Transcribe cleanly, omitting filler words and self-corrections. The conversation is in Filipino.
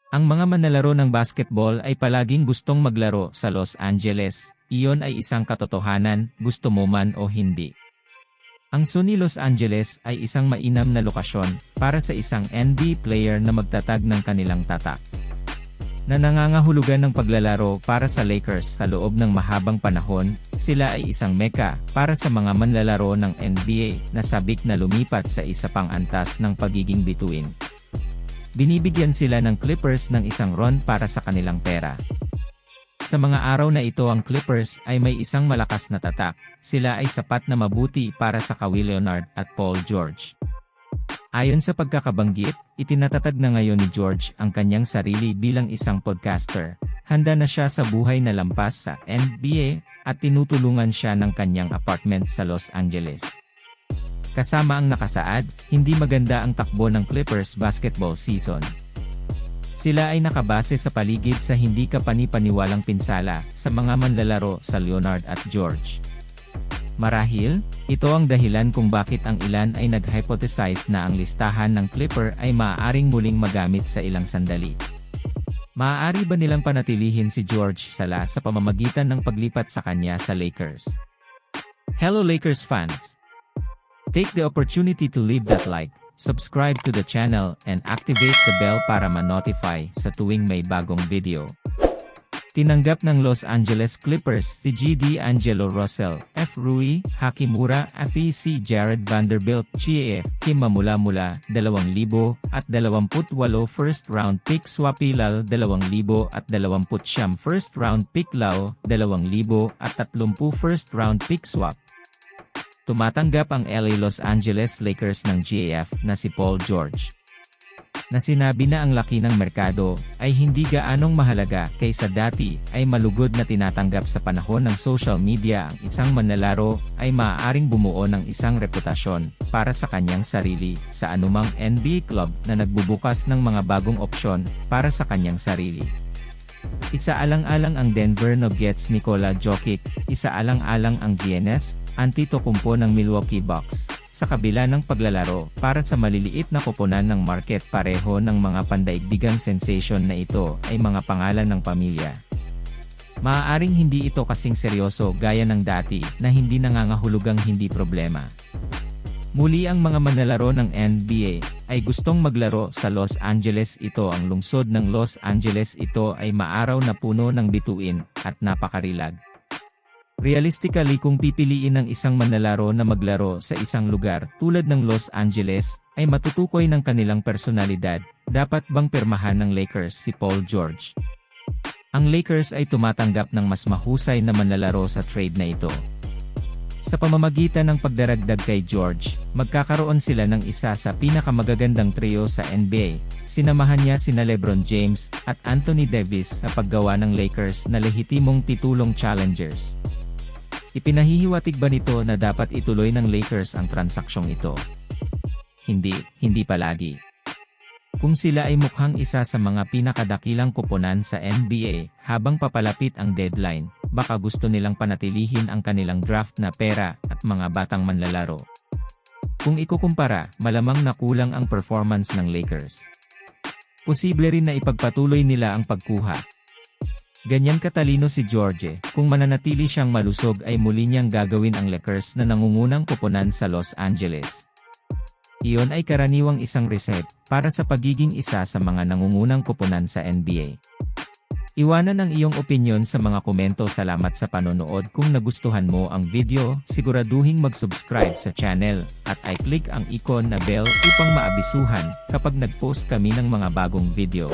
Ang mga manlalaro ng basketball ay palaging gustong maglaro sa Los Angeles. Iyon ay isang katotohanan, gusto mo man o hindi. Ang SUNY Los Angeles ay isang mainam na lokasyon para sa isang NBA player na magtatag ng kanilang tatak. Na nangangahulugan ng paglalaro para sa Lakers sa loob ng mahabang panahon, sila ay isang meka para sa mga manlalaro ng NBA na sabik na lumipat sa isa pang antas ng pagiging bituin. Binibigyan sila ng Clippers ng isang ron para sa kanilang pera. Sa mga araw na ito ang Clippers ay may isang malakas na tatak, sila ay sapat na mabuti para sa Kawhi Leonard at Paul George. Ayon sa pagkakabanggit, itinatatag na ngayon ni George ang kanyang sarili bilang isang podcaster. Handa na siya sa buhay na lampas sa NBA at tinutulungan siya ng kanyang apartment sa Los Angeles. Kasama ang nakasaad, hindi maganda ang takbo ng Clippers basketball season. Sila ay nakabase sa paligid sa hindi kapani-paniwalang pinsala sa mga manlalaro sa Leonard at George. Marahil, ito ang dahilan kung bakit ang ilan ay nag-hypothesize na ang listahan ng Clipper ay maaaring muling magamit sa ilang sandali. Maaari ba nilang panatilihin si George Sala sa pamamagitan ng paglipat sa kanya sa Lakers? Hello Lakers fans! Take the opportunity to leave that like, subscribe to the channel, and activate the bell para ma-notify sa tuwing may bagong video. Tinanggap ng Los Angeles Clippers si G. D'Angelo Russell, F. Rui Hachimura, FEC Jared Vanderbilt, GAF, Kim Mamula-Mula, 2,028 first round pick Swapilal 2,029 first round pick Lau, 2,030 first round pick Swap. Tumatanggap ang LA Los Angeles Lakers ng GAF na si Paul George. Na sinabi na ang laki ng merkado ay hindi gaanong mahalaga kaysa dati ay malugod na tinatanggap sa panahon ng social media ang isang manlalaro ay maaaring bumuo ng isang reputasyon para sa kanyang sarili sa anumang NBA club na nagbubukas ng mga bagong opsyon para sa kanyang sarili. Isaalang-alang ang Denver Nuggets Nikola Jokic, isaalang-alang ang Giannis Antetokounmpo ng Milwaukee Bucks, sa kabila ng paglalaro para sa maliliit na koponan ng market pareho ng mga pandaigdigang sensation na ito ay mga pangalan ng pamilya. Maaaring hindi ito kasing seryoso gaya ng dati na hindi nangangahulugang hindi problema. Muli ang mga manlalaro ng NBA ay gustong maglaro sa Los Angeles. Ito ang lungsod ng Los Angeles. Ito ay maaraw na puno ng bituin at napakarilag. Realistically kung pipiliin ng isang manlalaro na maglaro sa isang lugar tulad ng Los Angeles ay matutukoy ng kanilang personalidad, dapat bang pirmahan ng Lakers si Paul George? Ang Lakers ay tumatanggap ng mas mahusay na manlalaro sa trade na ito. Sa pamamagitan ng pagdaragdag kay George, magkakaroon sila ng isa sa pinakamagagandang trio sa NBA. Sinamahan niya sina LeBron James at Anthony Davis sa paggawa ng Lakers na lehitimong titulong challengers. Ipinahihiwatig ba nito na dapat ituloy ng Lakers ang transaksyong ito? Hindi palagi. Kung sila ay mukhang isa sa mga pinakadakilang koponan sa NBA, habang papalapit ang deadline, baka gusto nilang panatilihin ang kanilang draft na pera at mga batang manlalaro. Kung ikukumpara, malamang nakulang ang performance ng Lakers. Posible rin na ipagpatuloy nila ang pagkuha. Ganyan katalino si George, kung mananatili siyang malusog ay muli niyang gagawin ang Lakers na nangungunang koponan sa Los Angeles. Iyon ay karaniwang isang reset para sa pagiging isa sa mga nangungunang koponan sa NBA. Iwanan ang iyong opinyon sa mga komento. Salamat sa panonood. Kung nagustuhan mo ang video, siguraduhing mag-subscribe sa channel at i-click ang icon na bell upang maabisuhan kapag nag-post kami ng mga bagong video.